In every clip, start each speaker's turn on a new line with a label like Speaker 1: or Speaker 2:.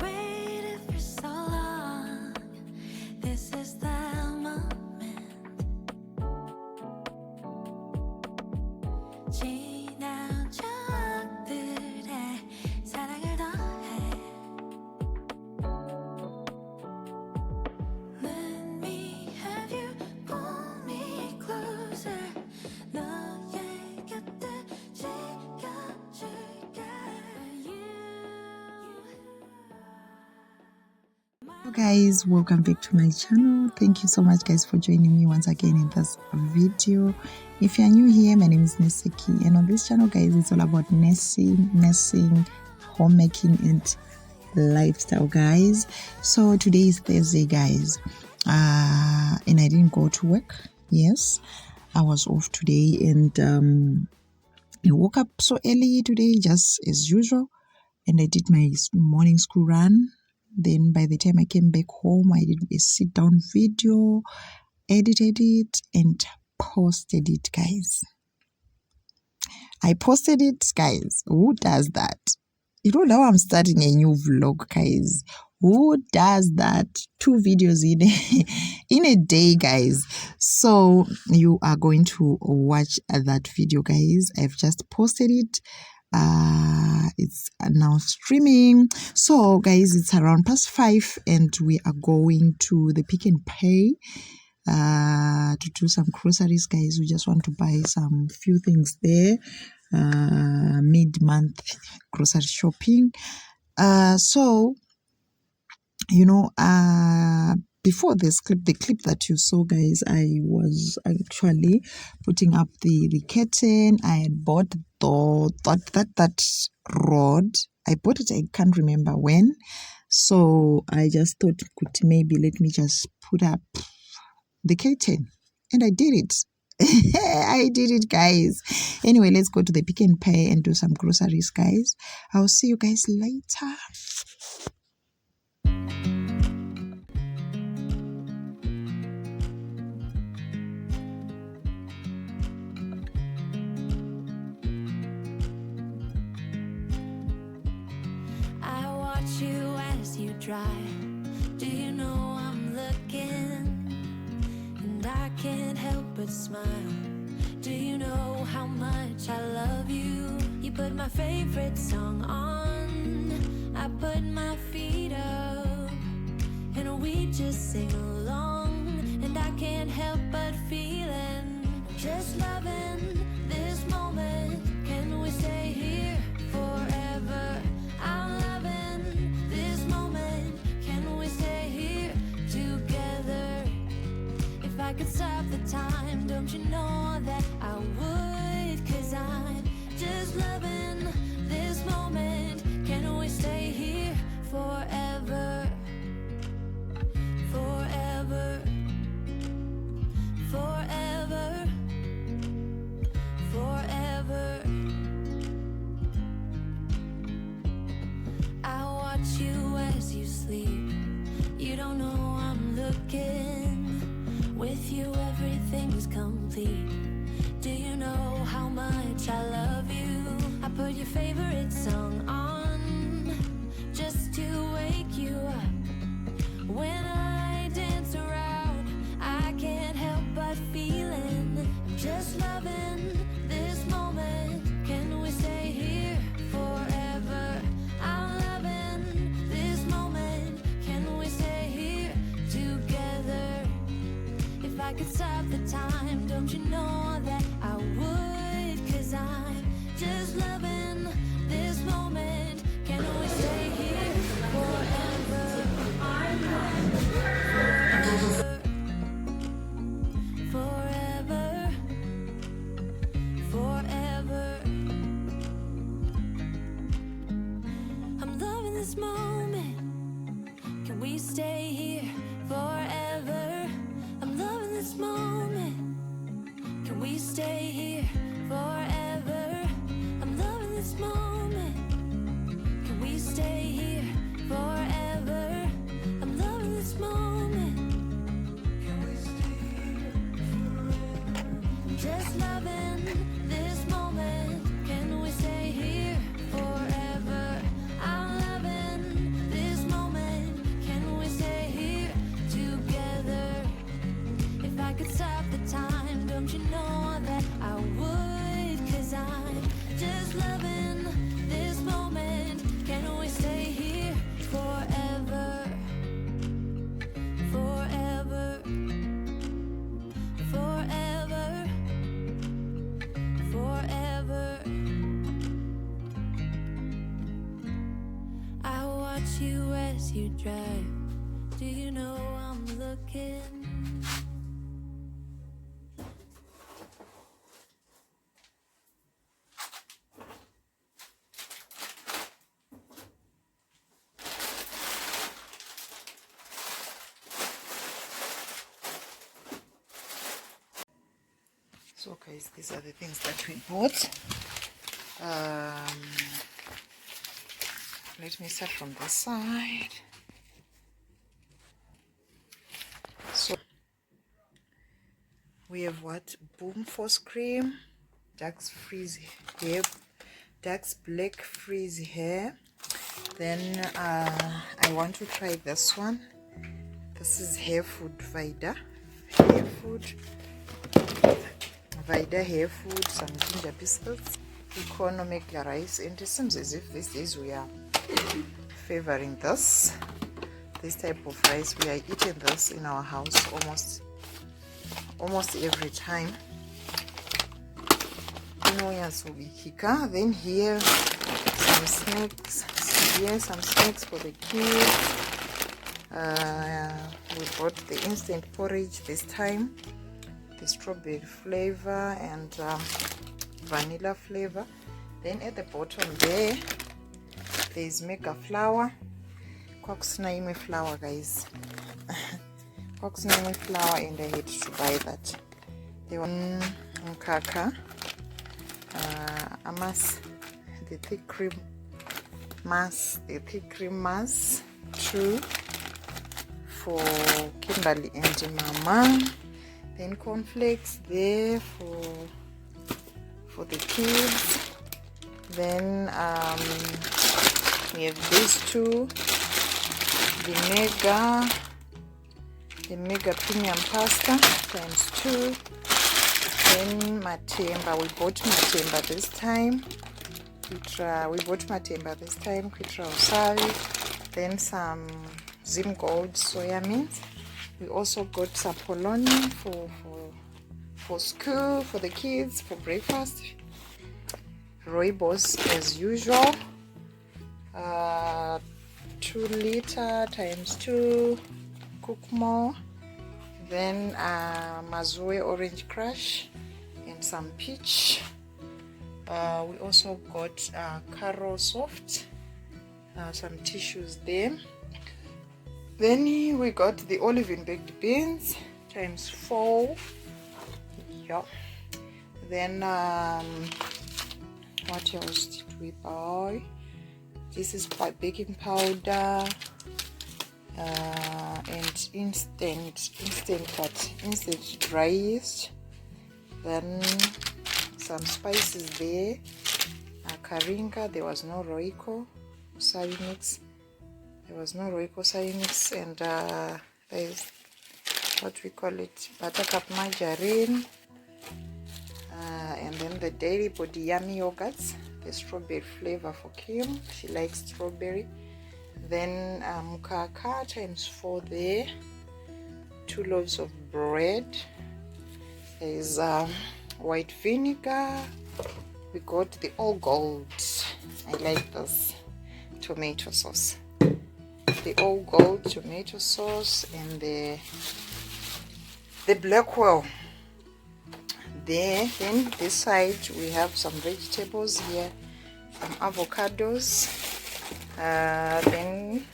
Speaker 1: waited for so long. This is the moment. 지난 적들의 사랑을 더해. Let me have you, pull me closer. 너의 곁에 지켜줄게.
Speaker 2: Hello guys, welcome back to my channel. Thank you so much guys for joining me once again in this video. If you are new here, my name is Neseki, and on this channel guys, it's all about nursing, homemaking and lifestyle guys. So today is Thursday guys, and I didn't go to work. Yes, I was off today, and I woke up so early today just as usual, and I did my morning school run. Then by the time I came back home, I did a sit down video, edited it and posted it guys. I posted it guys. Who does that? You know, now I'm starting a new vlog guys. Who does that? 2 videos in a day guys. So you are going to watch that video guys. I've just posted it. It's now streaming. So guys, it's around past 5 and we are going to the Pick and Pay to do some groceries guys. We just want to buy some few things there, mid-month grocery shopping. So you know, before this clip, the clip that you saw guys, I was actually putting up the curtain. I had bought that rod. I bought it, I can't remember when. So I just thought, could maybe let me just put up the curtain, and I did it. I did it guys. Anyway, let's go to the Pick and Pay and do some groceries guys. I'll see you guys later.
Speaker 1: You as you drive, do you know I'm looking, and I can't help but smile. Do you know how much I love you? You put my favorite song on, I put my feet up, and we just sing along, and I can't help but feeling, just loving this moment. Can we stay here forever? I'm loving this moment. Can we stay here together? If I could stop the time, don't you know that I would? 'Cause I'm just loving this moment. Can we stay here forever? Forever. Forever. Forever. I watch you as you sleep. You don't know I'm looking. With you everything's complete. Do you know how much I love you? I put your favorite song on just to wake you up. When I dance around, I can't help but feeling, just loving this moment. Can we stay here forever? I'm loving this moment. Can we stay here together? If I could stop the time, don't you know that I would? 'Cause I'm just loving this moment. Can we stay here forever? Forever. Forever. I'm loving this moment. Can we stay here forever? I'm loving this moment. Can we stay here forever? I'm loving this moment. Can we stay here forever? I'm loving this moment. Can we stay here forever? Just loving this moment. Can we stay here forever? I'm loving this loving this moment. Can we stay here forever? Forever. Forever. Forever. I watch you as you drive. Do you know I'm looking?
Speaker 2: So guys, these are the things that we bought. Let me start from this side. So we have what? Boom Force cream, Dax Freeze hair, Dax Black Freeze hair. Then I want to try this one. This is hair food Vida hair food. Vida hair food, some ginger biscuits, economic rice, and it seems as if these days we are favoring this type of rice. We are eating this in our house almost every time. Then here some snacks. Here some snacks for the kids. We bought the instant porridge this time, the strawberry flavor and vanilla flavor. Then at the bottom there is mega flour. Coxnaime flour, guys. Coxnaime flour, and I had to buy that. They were mkaka, amas, the thick cream mass, true for Kimberly and Mama. Then cornflakes there for the kids. Then we have these two, the mega premium pasta ×2. Then matemba, we bought matemba this time. Quitra usavi. Then some Zim Gold soya means. We also got some polony for school, for the kids, for breakfast. Rooibos as usual. 2 liter ×2. Cook more. Then Mazue orange crush and some peach. We also got Caro soft, some tissues there. Then we got the olive and baked beans ×4. Yeah. Then what else did we buy? This is baking powder and instant dry yeast. Then some spices there. Karinga, there was no Royco Savi mix. And there's what we call it, buttercup margarine. And then the Dairy Body Yummy yogurts, the strawberry flavor for Kim. She likes strawberry. Then mukaka ×4 there. 2 loaves of bread. There's white vinegar. We got the all gold. I like this tomato sauce. The all gold tomato sauce and the Blackwell there. Then this side we have some vegetables here, some avocados. Then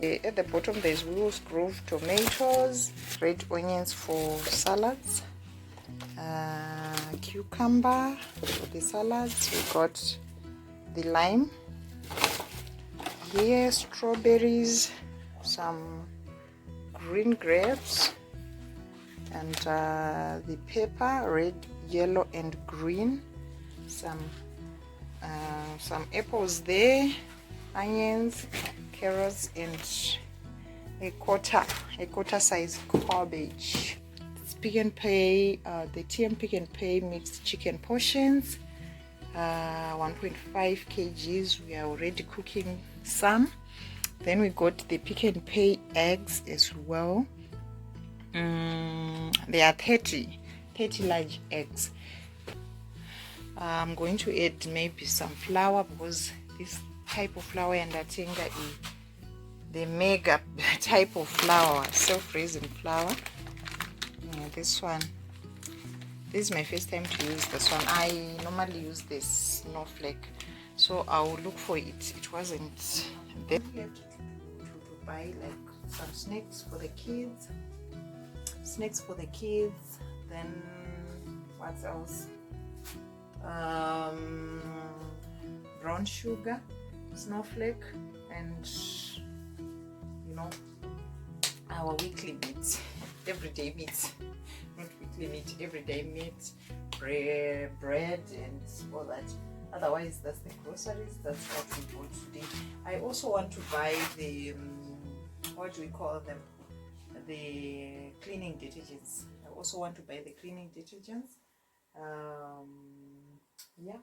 Speaker 2: at the bottom there's Willow's Grove tomatoes, red onions for salads, cucumber for the salads. We got the lime here, strawberries, some green grapes, and the pepper, red, yellow and green. Some apples there, onions, carrots, and a quarter size cabbage. Pick and Pay, the TM Pick and Pay mixed chicken portions. 1.5 kgs. We are already cooking some. Then we got the Pick and Pay eggs as well. There are 30 large eggs. I'm going to add maybe some flour, because this type of flour and atenga is the mega type of flour, self-raising flour. This one, this is my first time to use this one. I normally use this snowflake, so I will look for it. It wasn't there. We have to buy like some snacks for the kids. Then what else? Brown sugar, snowflake, and our weekly meat, everyday meat, not weekly meat, everyday meat, bread and all that. Otherwise, that's the groceries. That's what we bought today. I also want to buy the what do we call them, the cleaning detergents. I also want to buy the cleaning detergents. Yeah.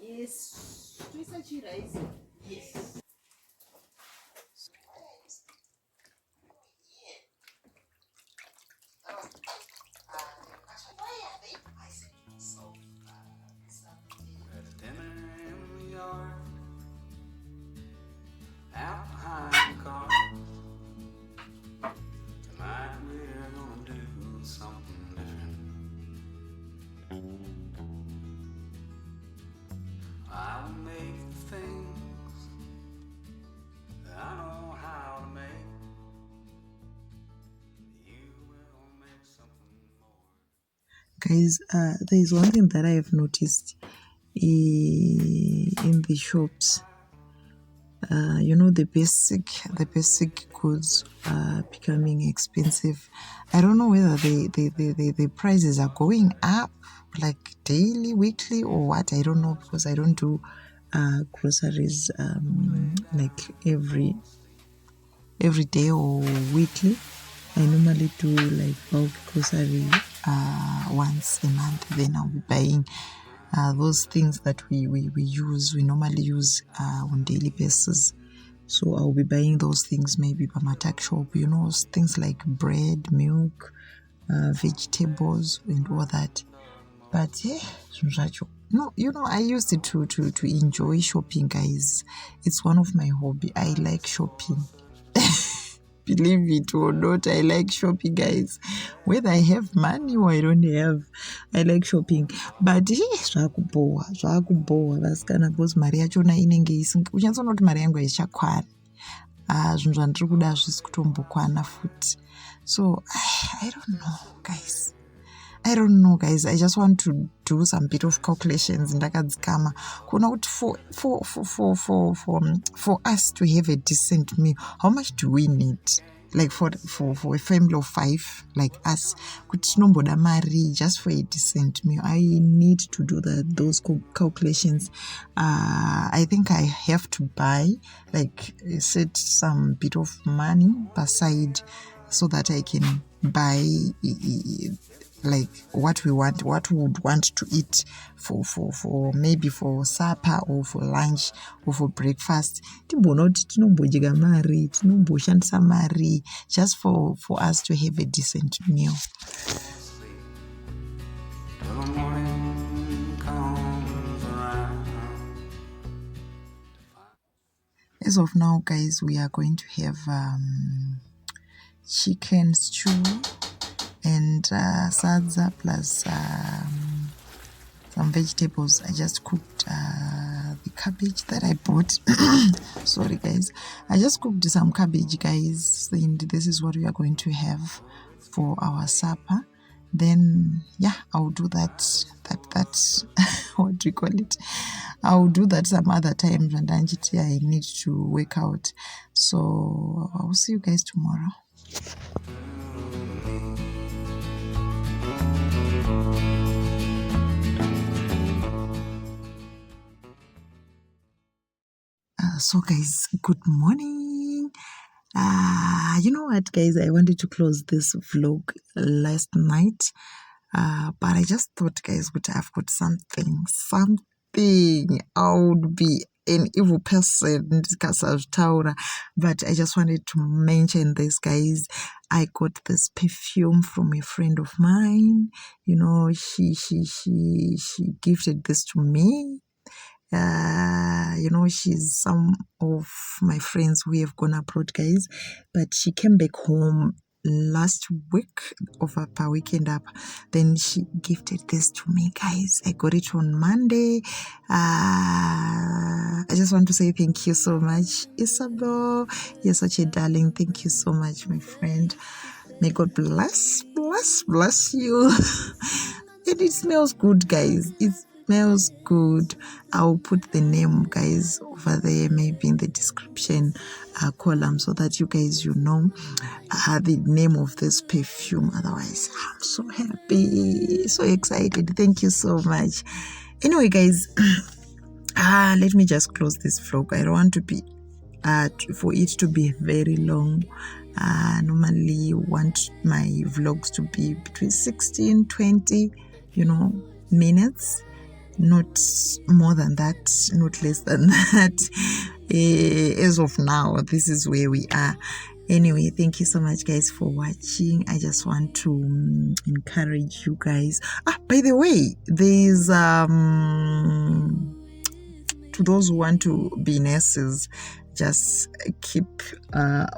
Speaker 2: Yes. Yes. Guys, there is one thing that I have noticed in the shops. The basic goods are becoming expensive. I don't know whether the prices are going up like daily, weekly, or what. I don't know, because I don't do groceries like every day or weekly. I normally do like bulk grocery once a month. Then I'll be buying those things that we normally use on daily basis. So I'll be buying those things maybe by my tuck shop, things like bread, milk, vegetables and all that. But no, I used it to enjoy shopping, guys. It's one of my hobby. I like shopping. Believe it or not, I like shopping, guys. Whether I have money or I don't have, I like shopping. But zvakubohwa vasikana, because mari yachona inenge uchanzona kuti mari yangu haichakwana. Zvinhu zvandiri kuda hazvisi kutombokwana futi. So I don't know, guys. I just want to do some bit of calculations ndakadzikama kuona kuti for us to have a decent meal, how much do we need? Like for a family of 5 like us, kuti tinomboda mari just for a decent meal. I need to do those calculations. I think I have to buy, like, set some bit of money aside so that I can buy like what we would want to eat for maybe for supper or for lunch or for breakfast. Timbona kuti tinombodya mari, tinomboshandisa mari just for us to have a decent meal. As of now, guys, we are going to have chicken stew and sadza plus some vegetables. I just cooked the cabbage that I bought. Sorry, guys. I just cooked some cabbage, guys, and this is what we are going to have for our supper. Then I'll do that what do you call it? I'll do that some other time, and I need to work out. So I'll see you guys tomorrow. So guys, good morning. You know what, guys? I wanted to close this vlog last night, but I just thought, guys, would I've got something. I would be an evil person, but I just wanted to mention this, guys. I got this perfume from a friend of mine. You know, she gifted this to me. You know, she's some of my friends who have gone abroad, guys, but she came back home last week over per weekend up. Then she gifted this to me, guys. I got it on Monday. I just want to say thank you so much, Isabel. You're such a darling. Thank you so much, my friend. May God bless you. And it smells good, guys. It smells good. I'll put the name, guys, over there, maybe in the description column, so that you guys, you know the name of this perfume. Otherwise, I'm so happy, so excited. Thank you so much. Anyway, guys, let me just close this vlog. I don't want to be for it to be very long. Normally want my vlogs to be between 16-20 minutes, not more than that, not less than that. As of now, this is where we are. Anyway, thank you so much, guys, for watching. I just want to encourage you guys. By the way, there's to those who want to be nurses, just keep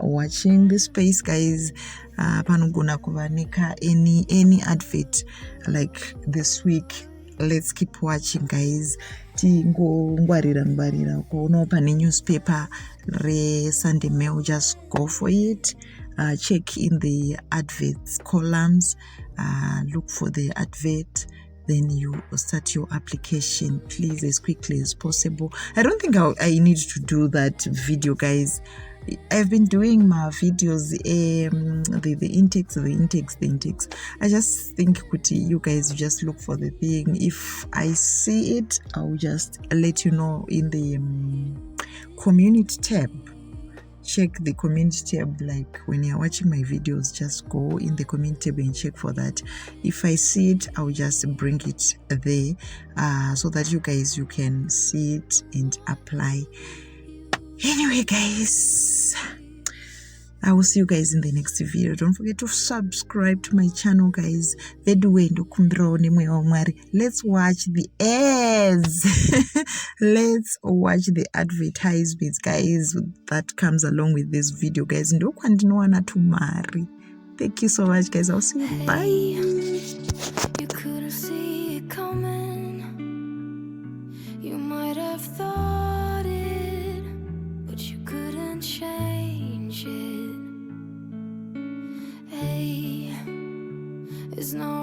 Speaker 2: watching this space, guys. Panogona kuvanika any advert like this week. Let's keep watching, guys. Ngwarira kuona pane newspaper re Sunday Mail, just go for it. Check in the adverts columns, look for the advert, then you start your application, please, as quickly as possible. I don't think I need to do that video, guys. I've been doing my videos, the intakes. I just think you guys just look for the thing. If I see it, I'll just let you know in the community tab. Check the community tab. Like when you're watching my videos, just go in the community tab and check for that. If I see it, I'll just bring it there, so that you guys, you can see it and apply. Anyway, guys, I will see you guys in the next video. Don't forget to subscribe to my channel, guys. Let's watch the ads. Let's watch the advertisements, guys, that comes along with this video, guys. Thank you so much, guys. I'll see you. Bye.
Speaker 1: You couldn't see it coming. You might have thought it, but you couldn't change it. Hey, it's not